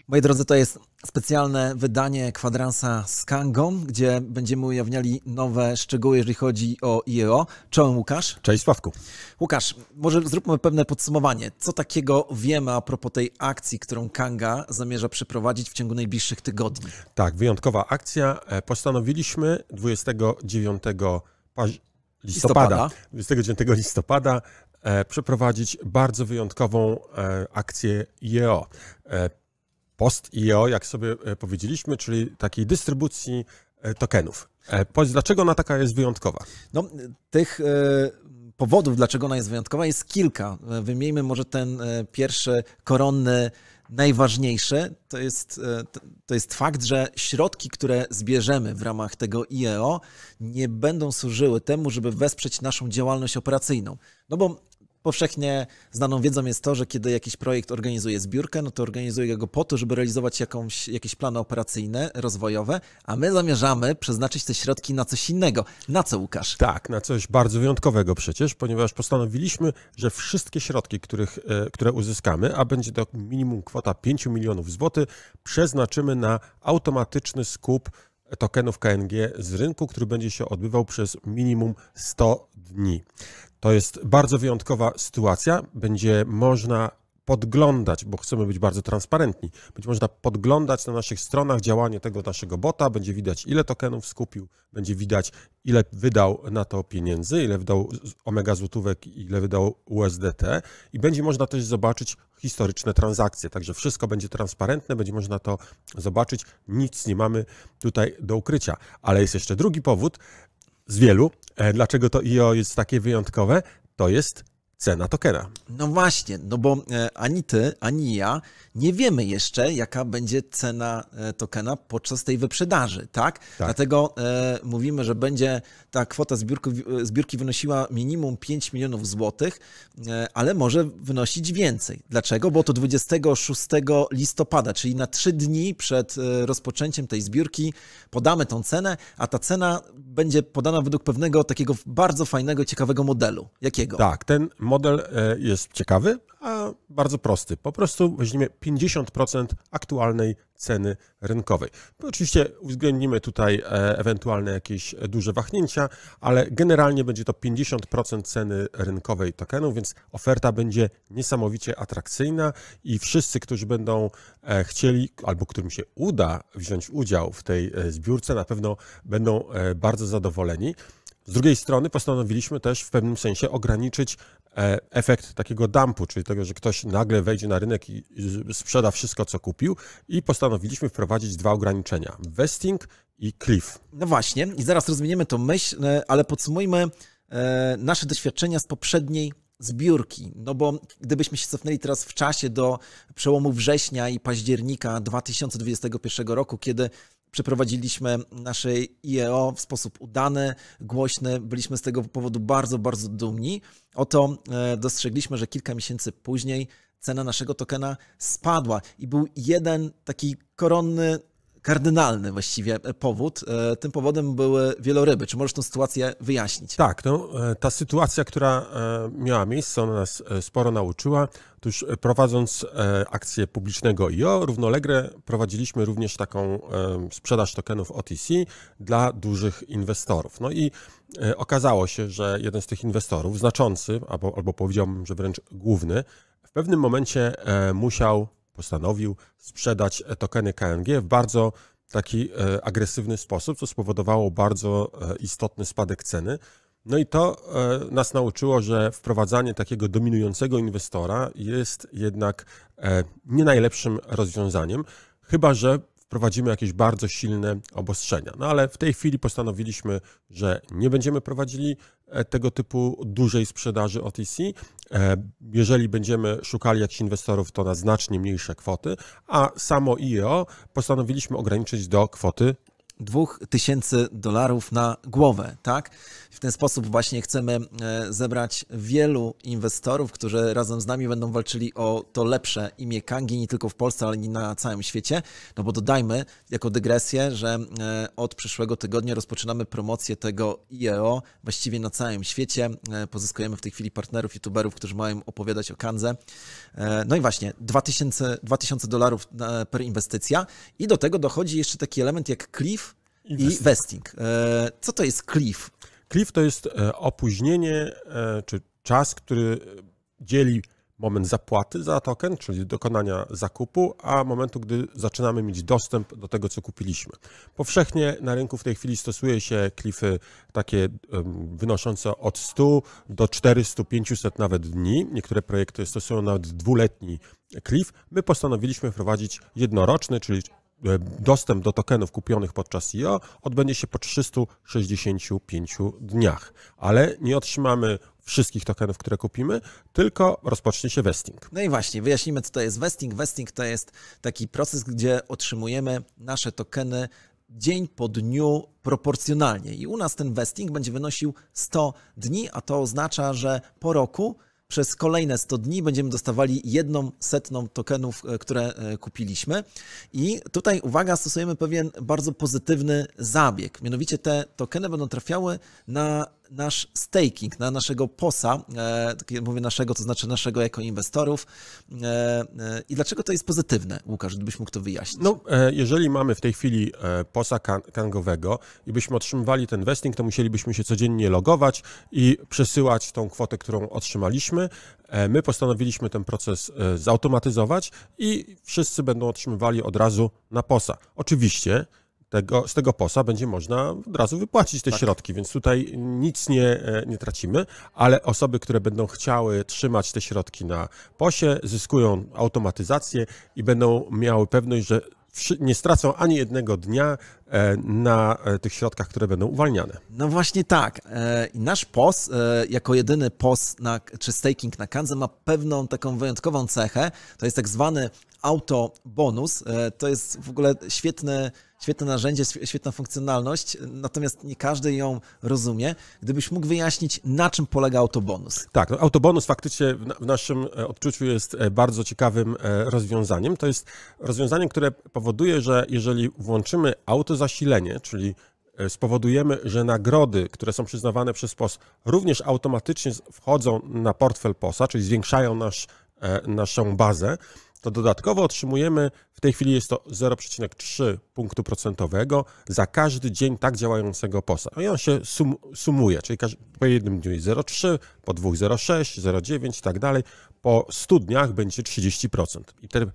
Moi drodzy, to jest specjalne wydanie Kwadransa z Kangą, gdzie będziemy ujawniali nowe szczegóły, jeżeli chodzi o IEO. Czołem, Łukasz. Cześć, Sławku. Łukasz, może zróbmy pewne podsumowanie. Co takiego wiemy a propos tej akcji, którą Kanga zamierza przeprowadzić w ciągu najbliższych tygodni? Tak, wyjątkowa akcja. Postanowiliśmy 29 listopada przeprowadzić bardzo wyjątkową akcję IEO. Post-IEO, jak sobie powiedzieliśmy, czyli takiej dystrybucji tokenów. Powiedz, dlaczego ona taka jest wyjątkowa? No, tych powodów, dlaczego ona jest wyjątkowa, jest kilka. Wymieńmy może ten pierwszy, koronny, najważniejszy. To jest fakt, że środki, które zbierzemy w ramach tego IEO, nie będą służyły temu, żeby wesprzeć naszą działalność operacyjną. No bo powszechnie znaną wiedzą jest to, że kiedy jakiś projekt organizuje zbiórkę, no to organizuje go po to, żeby realizować jakieś plany operacyjne, rozwojowe, a my zamierzamy przeznaczyć te środki na coś innego. Na co, Łukasz? Tak, na coś bardzo wyjątkowego przecież, ponieważ postanowiliśmy, że wszystkie środki, które uzyskamy, a będzie to minimum kwota 5 milionów złotych, przeznaczymy na automatyczny skup tokenów KNG z rynku, który będzie się odbywał przez minimum 100 dni. To jest bardzo wyjątkowa sytuacja. Będzie można podglądać, bo chcemy być bardzo transparentni, będzie można podglądać na naszych stronach działanie tego naszego bota, będzie widać, ile tokenów skupił, będzie widać, ile wydał na to pieniędzy, ile wydał omega złotówek, ile wydał USDT i będzie można też zobaczyć historyczne transakcje, także wszystko będzie transparentne, będzie można to zobaczyć, nic nie mamy tutaj do ukrycia. Ale jest jeszcze drugi powód z wielu, dlaczego to IEO jest takie wyjątkowe, to jest cena tokena. No właśnie, no bo ani ty, ani ja nie wiemy jeszcze, jaka będzie cena tokena podczas tej wyprzedaży, tak? Dlatego mówimy, że będzie ta kwota zbiórki wynosiła minimum 5 milionów złotych, ale może wynosić więcej. Dlaczego? Bo to 26 listopada, czyli na 3 dni przed rozpoczęciem tej zbiórki podamy tą cenę, a ta cena będzie podana według pewnego takiego bardzo fajnego, ciekawego modelu. Jakiego? Tak, ten model jest ciekawy, a bardzo prosty. Po prostu weźmiemy 50% aktualnej ceny rynkowej. Oczywiście uwzględnimy tutaj ewentualne jakieś duże wahnięcia, ale generalnie będzie to 50% ceny rynkowej tokenu, więc oferta będzie niesamowicie atrakcyjna i wszyscy, którzy będą chcieli albo którym się uda wziąć udział w tej zbiórce, na pewno będą bardzo zadowoleni. Z drugiej strony postanowiliśmy też w pewnym sensie ograniczyć efekt takiego dumpu, czyli tego, że ktoś nagle wejdzie na rynek i sprzeda wszystko, co kupił i postanowiliśmy wprowadzić 2 ograniczenia, vesting i cliff. No właśnie i zaraz rozwiniemy tą myśl, ale podsumujmy nasze doświadczenia z poprzedniej zbiórki, no bo gdybyśmy się cofnęli teraz w czasie do przełomu września i października 2021 roku, kiedy przeprowadziliśmy nasze IEO w sposób udany, głośny. Byliśmy z tego powodu bardzo, bardzo dumni. Oto dostrzegliśmy, że kilka miesięcy później cena naszego tokena spadła i był jeden taki koronny, kardynalny właściwie powód. Tym powodem były wieloryby. Czy możesz tę sytuację wyjaśnić? Tak, no, ta sytuacja, która miała miejsce, ona nas sporo nauczyła. Otóż prowadząc akcję publicznego IEO, równolegle prowadziliśmy również taką sprzedaż tokenów OTC dla dużych inwestorów. No i okazało się, że jeden z tych inwestorów, znaczący, albo powiedziałbym, że wręcz główny, w pewnym momencie postanowił sprzedać tokeny KNG w bardzo taki agresywny sposób, co spowodowało bardzo istotny spadek ceny. No i to nas nauczyło, że wprowadzanie takiego dominującego inwestora jest jednak nie najlepszym rozwiązaniem, chyba że wprowadzimy jakieś bardzo silne obostrzenia. No ale w tej chwili postanowiliśmy, że nie będziemy prowadzili tego typu dużej sprzedaży OTC. Jeżeli będziemy szukali jakichś inwestorów, to na znacznie mniejsze kwoty, a samo IEO postanowiliśmy ograniczyć do kwoty $2000 na głowę, tak? W ten sposób właśnie chcemy zebrać wielu inwestorów, którzy razem z nami będą walczyli o to lepsze imię Kangi, nie tylko w Polsce, ale i na całym świecie. No bo dodajmy jako dygresję, że od przyszłego tygodnia rozpoczynamy promocję tego IEO właściwie na całym świecie. Pozyskujemy w tej chwili partnerów, youtuberów, którzy mają opowiadać o Kandze. No i właśnie $2000 per inwestycja i do tego dochodzi jeszcze taki element jak cliff i vesting. Co to jest cliff? Cliff to jest opóźnienie czy czas, który dzieli moment zapłaty za token, czyli dokonania zakupu, a momentu, gdy zaczynamy mieć dostęp do tego, co kupiliśmy. Powszechnie na rynku w tej chwili stosuje się cliffy takie wynoszące od 100 do 400, 500 nawet dni. Niektóre projekty stosują nawet dwuletni cliff. My postanowiliśmy wprowadzić jednoroczny, czyli dostęp do tokenów kupionych podczas IO odbędzie się po 365 dniach, ale nie otrzymamy wszystkich tokenów, które kupimy, tylko rozpocznie się vesting. No i właśnie, wyjaśnimy, co to jest vesting. Vesting to jest taki proces, gdzie otrzymujemy nasze tokeny dzień po dniu proporcjonalnie. I u nas ten vesting będzie wynosił 100 dni, a to oznacza, że po roku przez kolejne 100 dni będziemy dostawali 1/100 tokenów, które kupiliśmy. I tutaj, uwaga, stosujemy pewien bardzo pozytywny zabieg. Mianowicie te tokeny będą trafiały na nasz staking, na naszego POS-a, mówię naszego, to znaczy naszego jako inwestorów. I dlaczego to jest pozytywne, Łukasz, gdybyś mógł to wyjaśnić? No, jeżeli mamy w tej chwili POS-a kangowego i byśmy otrzymywali ten vesting, to musielibyśmy się codziennie logować i przesyłać tą kwotę, którą otrzymaliśmy. My postanowiliśmy ten proces zautomatyzować i wszyscy będą otrzymywali od razu na POS-a. Oczywiście z tego POS-a będzie można od razu wypłacić te środki, więc tutaj nic nie tracimy, ale osoby, które będą chciały trzymać te środki na POS-ie, zyskują automatyzację i będą miały pewność, że nie stracą ani jednego dnia na tych środkach, które będą uwalniane. No właśnie tak. I nasz POS, jako jedyny POS czy staking na Kandze, ma pewną taką wyjątkową cechę. To jest tak zwany autobonus. To jest w ogóle świetne narzędzie, świetna funkcjonalność, natomiast nie każdy ją rozumie. Gdybyś mógł wyjaśnić, na czym polega autobonus? Tak, no autobonus faktycznie w naszym odczuciu jest bardzo ciekawym rozwiązaniem. To jest rozwiązanie, które powoduje, że jeżeli włączymy autozasilenie, czyli spowodujemy, że nagrody, które są przyznawane przez POS, również automatycznie wchodzą na portfel POS-a, czyli zwiększają naszą bazę, to dodatkowo otrzymujemy, w tej chwili jest to 0,3 punktu procentowego za każdy dzień tak działającego POS-a. I on się sumuje, czyli po jednym dniu jest 0,3, po dwóch 0,6, 0,9 i tak dalej. Po 100 dniach będzie 30%. I ten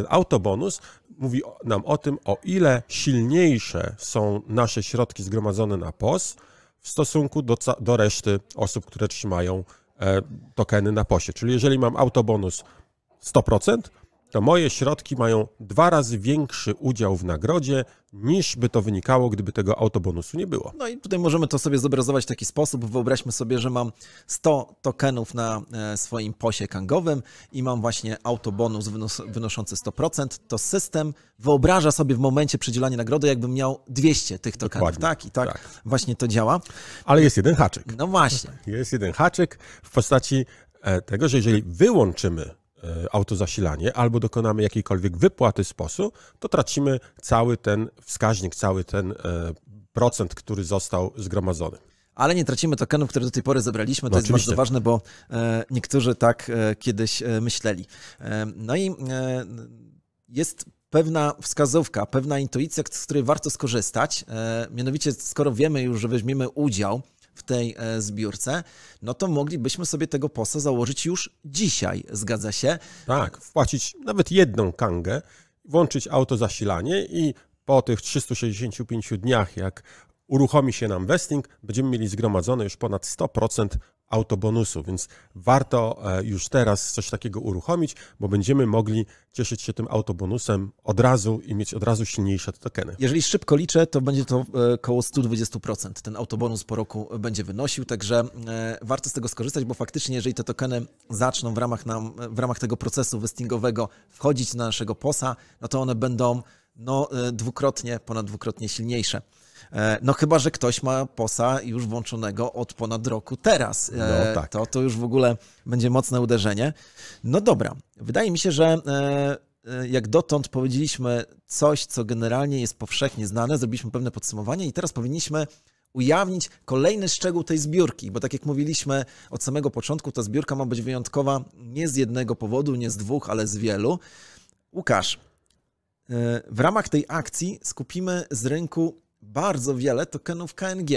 autobonus mówi nam o tym, o ile silniejsze są nasze środki zgromadzone na POS w stosunku do reszty osób, które trzymają tokeny na POS-ie. Czyli jeżeli mam autobonus 100%, to moje środki mają 2 razy większy udział w nagrodzie, niż by to wynikało, gdyby tego autobonusu nie było. No i tutaj możemy to sobie zobrazować w taki sposób. Wyobraźmy sobie, że mam 100 tokenów na swoim POS-ie kangowym i mam właśnie autobonus wynoszący 100%. To system wyobraża sobie w momencie przydzielania nagrody, jakbym miał 200 tych tokenów. Tak, i tak właśnie to działa. Ale jest jeden haczyk. No właśnie. Jest jeden haczyk w postaci tego, że jeżeli wyłączymy autozasilanie albo dokonamy jakiejkolwiek wypłaty z POS-u, to tracimy cały ten wskaźnik, cały ten procent, który został zgromadzony. Ale nie tracimy tokenów, które do tej pory zebraliśmy. To jest bardzo ważne, bo niektórzy tak kiedyś myśleli. No i jest pewna wskazówka, pewna intuicja, z której warto skorzystać. Mianowicie, skoro wiemy już, że weźmiemy udział w tej zbiórce, no to moglibyśmy sobie tego POS-a założyć już dzisiaj, zgadza się? Tak, wpłacić nawet jedną kangę, włączyć autozasilanie i po tych 365 dniach, jak uruchomi się nam vesting, będziemy mieli zgromadzone już ponad 100% autobonusu, więc warto już teraz coś takiego uruchomić, bo będziemy mogli cieszyć się tym autobonusem od razu i mieć od razu silniejsze tokeny. Jeżeli szybko liczę, to będzie to około 120%. Ten autobonus po roku będzie wynosił, także warto z tego skorzystać, bo faktycznie jeżeli te tokeny zaczną w ramach tego procesu vestingowego wchodzić na naszego POS-a, no to one będą ponad dwukrotnie silniejsze. No chyba, że ktoś ma POS-a już włączonego od ponad roku teraz. No, tak. To już w ogóle będzie mocne uderzenie. No dobra, wydaje mi się, że jak dotąd powiedzieliśmy coś, co generalnie jest powszechnie znane, zrobiliśmy pewne podsumowanie i teraz powinniśmy ujawnić kolejny szczegół tej zbiórki, bo tak jak mówiliśmy od samego początku, ta zbiórka ma być wyjątkowa nie z jednego powodu, nie z dwóch, ale z wielu. Łukasz, w ramach tej akcji skupimy z rynku bardzo wiele tokenów KNG.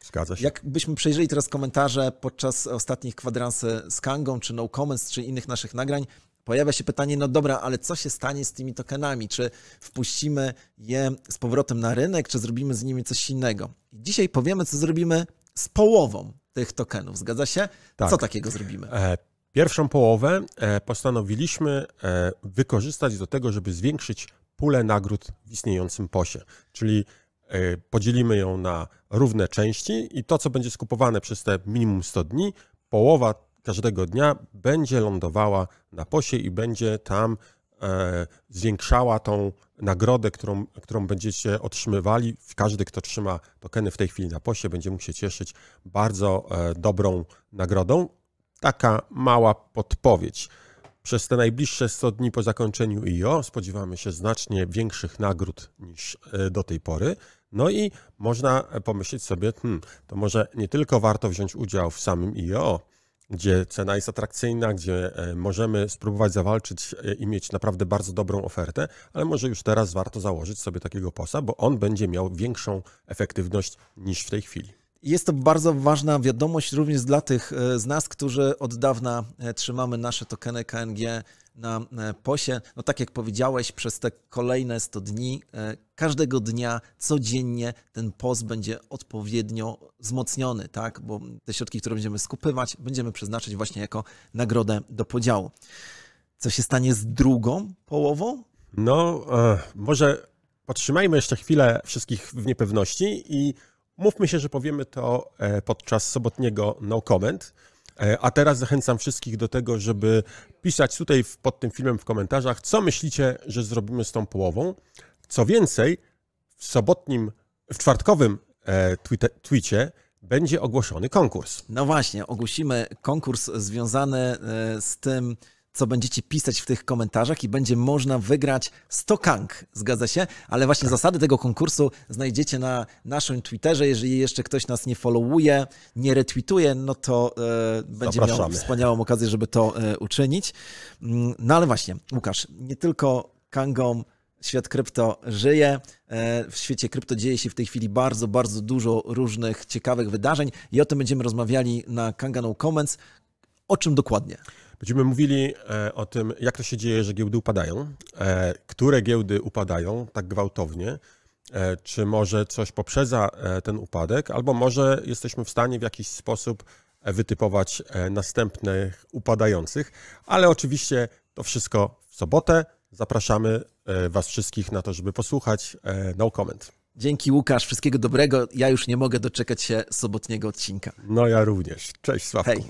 Zgadza się. Jakbyśmy przejrzeli teraz komentarze podczas ostatnich kwadransy z Kangą, czy No Comments, czy innych naszych nagrań, pojawia się pytanie, no dobra, ale co się stanie z tymi tokenami? Czy wpuścimy je z powrotem na rynek, czy zrobimy z nimi coś innego? I dzisiaj powiemy, co zrobimy z połową tych tokenów. Zgadza się? Tak. Co takiego zrobimy? Pierwszą połowę postanowiliśmy wykorzystać do tego, żeby zwiększyć pulę nagród w istniejącym POS-ie. Czyli podzielimy ją na równe części i to, co będzie skupowane przez te minimum 100 dni, połowa każdego dnia będzie lądowała na POS-ie i będzie tam zwiększała tą nagrodę, którą będziecie otrzymywali. Każdy, kto trzyma tokeny w tej chwili na POS-ie, będzie mógł się cieszyć bardzo dobrą nagrodą. Taka mała podpowiedź. Przez te najbliższe 100 dni po zakończeniu IO spodziewamy się znacznie większych nagród niż do tej pory. No i można pomyśleć sobie, to może nie tylko warto wziąć udział w samym IO, gdzie cena jest atrakcyjna, gdzie możemy spróbować zawalczyć i mieć naprawdę bardzo dobrą ofertę, ale może już teraz warto założyć sobie takiego POS-a, bo on będzie miał większą efektywność niż w tej chwili. Jest to bardzo ważna wiadomość również dla tych z nas, którzy od dawna trzymamy nasze tokeny KNG na POS-ie. No tak jak powiedziałeś, przez te kolejne 100 dni, każdego dnia, codziennie ten POS będzie odpowiednio wzmocniony, tak? Bo te środki, które będziemy skupywać, będziemy przeznaczyć właśnie jako nagrodę do podziału. Co się stanie z drugą połową? No, może podtrzymajmy jeszcze chwilę wszystkich w niepewności i mówmy się, że powiemy to podczas sobotniego No Comment. A teraz zachęcam wszystkich do tego, żeby pisać tutaj pod tym filmem w komentarzach, co myślicie, że zrobimy z tą połową. Co więcej, w czwartkowym tweetie będzie ogłoszony konkurs. No właśnie, ogłosimy konkurs związany z tym, co będziecie pisać w tych komentarzach i będzie można wygrać 100 Kang, zgadza się? Ale właśnie zasady tego konkursu znajdziecie na naszym Twitterze. Jeżeli jeszcze ktoś nas nie followuje, nie retweetuje, no to będzie miał wspaniałą okazję, żeby to uczynić. No ale właśnie, Łukasz, nie tylko Kangą świat krypto żyje. W świecie krypto dzieje się w tej chwili bardzo, bardzo dużo różnych ciekawych wydarzeń i o tym będziemy rozmawiali na Kanga No Comments. O czym dokładnie? Będziemy mówili o tym, jak to się dzieje, że giełdy upadają, które giełdy upadają tak gwałtownie, czy może coś poprzedza ten upadek, albo może jesteśmy w stanie w jakiś sposób wytypować następnych upadających, ale oczywiście to wszystko w sobotę. Zapraszamy Was wszystkich na to, żeby posłuchać No Comment. Dzięki Łukasz, wszystkiego dobrego. Ja już nie mogę doczekać się sobotniego odcinka. No ja również. Cześć Sławku. Hej.